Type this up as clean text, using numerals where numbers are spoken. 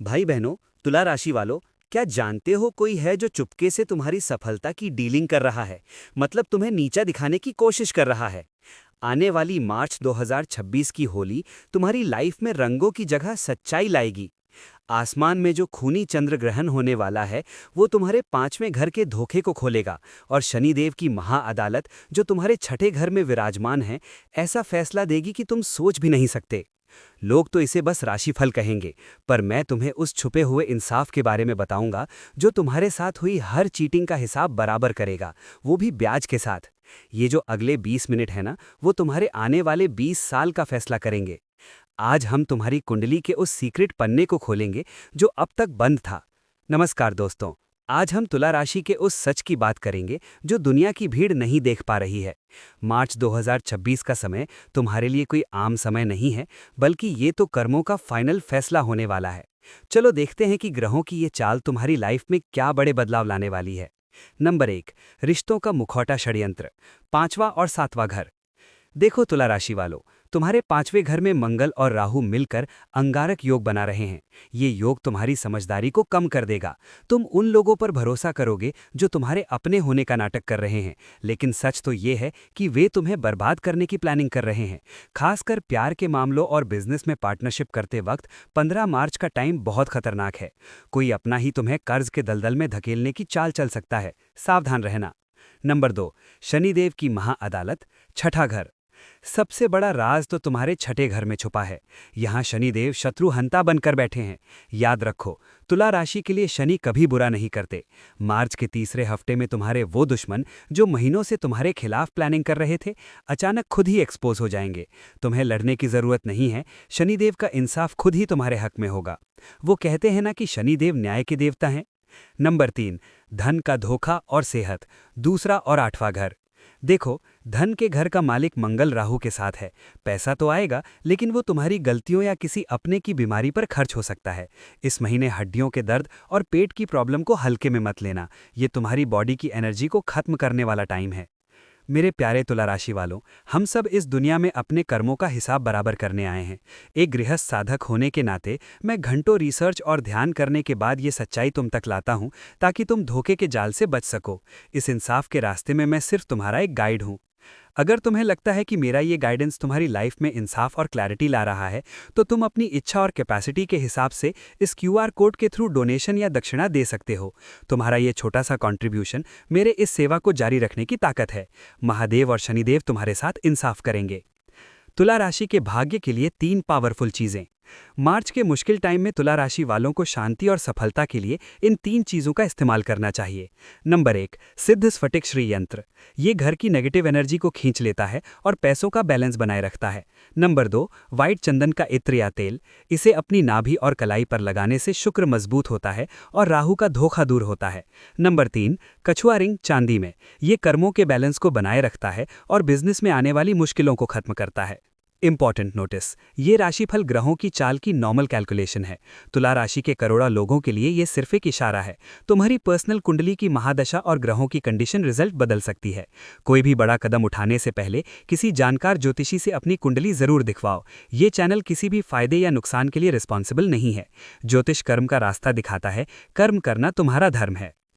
भाई बहनों, तुला राशि वालों, क्या जानते हो कोई है जो चुपके से तुम्हारी सफलता की डीलिंग कर रहा है। मतलब तुम्हें नीचा दिखाने की कोशिश कर रहा है। आने वाली मार्च 2026 की होली तुम्हारी लाइफ में रंगों की जगह सच्चाई लाएगी। आसमान में जो खूनी चंद्र ग्रहण होने वाला है वो तुम्हारे पांचवें घर के धोखे को खोलेगा। और शनिदेव की महाअदालत जो तुम्हारे छठे घर में विराजमान है ऐसा फैसला देगी कि तुम सोच भी नहीं सकते। लोग तो इसे बस राशिफल कहेंगे, पर मैं तुम्हें उस छुपे हुए इंसाफ के बारे में बताऊंगा जो तुम्हारे साथ हुई हर चीटिंग का हिसाब बराबर करेगा, वो भी ब्याज के साथ। ये जो अगले 20 मिनट है ना, वो तुम्हारे आने वाले 20 साल का फैसला करेंगे। आज हम तुम्हारी कुंडली के उस सीक्रेट पन्ने को खोलेंगे जो अब तक बंद था। नमस्कार दोस्तों, आज हम तुला राशि के उस सच की बात करेंगे जो दुनिया की भीड़ नहीं देख पा रही है। मार्च 2026 का समय तुम्हारे लिए कोई आम समय नहीं है, बल्कि ये तो कर्मों का फाइनल फैसला होने वाला है। चलो देखते हैं कि ग्रहों की ये चाल तुम्हारी लाइफ में क्या बड़े बदलाव लाने वाली है। नंबर 1, रिश्तों का मुखौटा षड्यंत्र, पांचवा और सातवां घर। देखो तुला राशि वालों, तुम्हारे पांचवें घर में मंगल और राहु मिलकर अंगारक योग बना रहे हैं। ये योग तुम्हारी समझदारी को कम कर देगा। तुम उन लोगों पर भरोसा करोगे जो तुम्हारे अपने होने का नाटक कर रहे हैं, लेकिन सच तो ये है कि वे तुम्हें बर्बाद करने की प्लानिंग कर रहे हैं। खासकर प्यार के मामलों और बिजनेस में पार्टनरशिप करते वक्त 15 मार्च का टाइम बहुत खतरनाक है। कोई अपना ही तुम्हें कर्ज के दलदल में धकेलने की चाल चल सकता है, सावधान रहना। नंबर 2, शनिदेव की महाअदालत, छठा घर। सबसे बड़ा राज तो तुम्हारे छठे घर में छुपा है। यहाँ शनिदेव शत्रुहंता बनकर बैठे हैं। याद रखो, तुला राशि के लिए शनि कभी बुरा नहीं करते। मार्च के तीसरे हफ्ते में तुम्हारे वो दुश्मन जो महीनों से तुम्हारे खिलाफ प्लानिंग कर रहे थे, अचानक खुद ही एक्सपोज हो जाएंगे। तुम्हें लड़ने की जरूरत नहीं है, शनिदेव का इंसाफ खुद ही तुम्हारे हक में होगा। वो कहते हैं ना कि शनिदेव न्याय के देवता हैं। नंबर 3, धन का धोखा और सेहत, दूसरा और आठवां घर। देखो, धन के घर का मालिक मंगल राहु के साथ है। पैसा तो आएगा, लेकिन वो तुम्हारी गलतियों या किसी अपने की बीमारी पर खर्च हो सकता है। इस महीने हड्डियों के दर्द और पेट की प्रॉब्लम को हल्के में मत लेना। ये तुम्हारी बॉडी की एनर्जी को खत्म करने वाला टाइम है। मेरे प्यारे तुला राशि वालों, हम सब इस दुनिया में अपने कर्मों का हिसाब बराबर करने आए हैं। एक गृहस्थ साधक होने के नाते मैं घंटों रिसर्च और ध्यान करने के बाद ये सच्चाई तुम तक लाता हूं, ताकि तुम धोखे के जाल से बच सको। इस इंसाफ के रास्ते में मैं सिर्फ तुम्हारा एक गाइड हूं। अगर तुम्हें लगता है कि मेरा ये गाइडेंस तुम्हारी लाइफ में इंसाफ और क्लैरिटी ला रहा है, तो तुम अपनी इच्छा और कैपेसिटी के हिसाब से इस क्यूआर कोड के थ्रू डोनेशन या दक्षिणा दे सकते हो। तुम्हारा ये छोटा सा कंट्रीब्यूशन मेरे इस सेवा को जारी रखने की ताकत है। महादेव और शनिदेव तुम्हारे साथ इंसाफ करेंगे। तुला राशि के भाग्य के लिए 3 पावरफुल चीजें। मार्च के मुश्किल टाइम में तुला राशि वालों को शांति और सफलता के लिए इन 3 चीजों का इस्तेमाल करना चाहिए। नंबर 1, सिद्ध स्फटिक श्री यंत्र। ये घर की नेगेटिव एनर्जी को खींच लेता है और पैसों का बैलेंस बनाए रखता है। नंबर 2, व्हाइट चंदन का इत्र या तेल। इसे अपनी नाभि और कलाई पर लगाने से शुक्र मजबूत होता है और राहु का धोखा दूर होता है। नंबर 3, कछुआ रिंग चांदी में। ये कर्मों के बैलेंस को बनाए रखता है और बिजनेस में आने वाली मुश्किलों को खत्म करता है। इंपॉर्टेंट नोटिस, ये राशिफल ग्रहों की चाल की नॉर्मल कैलकुलेशन है। तुला राशि के करोड़ों लोगों के लिए ये सिर्फ एक इशारा है। तुम्हारी पर्सनल कुंडली की महादशा और ग्रहों की कंडीशन रिजल्ट बदल सकती है। कोई भी बड़ा कदम उठाने से पहले किसी जानकार ज्योतिषी से अपनी कुंडली जरूर दिखवाओ। ये चैनल किसी भी फायदे या नुकसान के लिए रिस्पॉन्सिबल नहीं है। ज्योतिष कर्म का रास्ता दिखाता है, कर्म करना तुम्हारा धर्म है।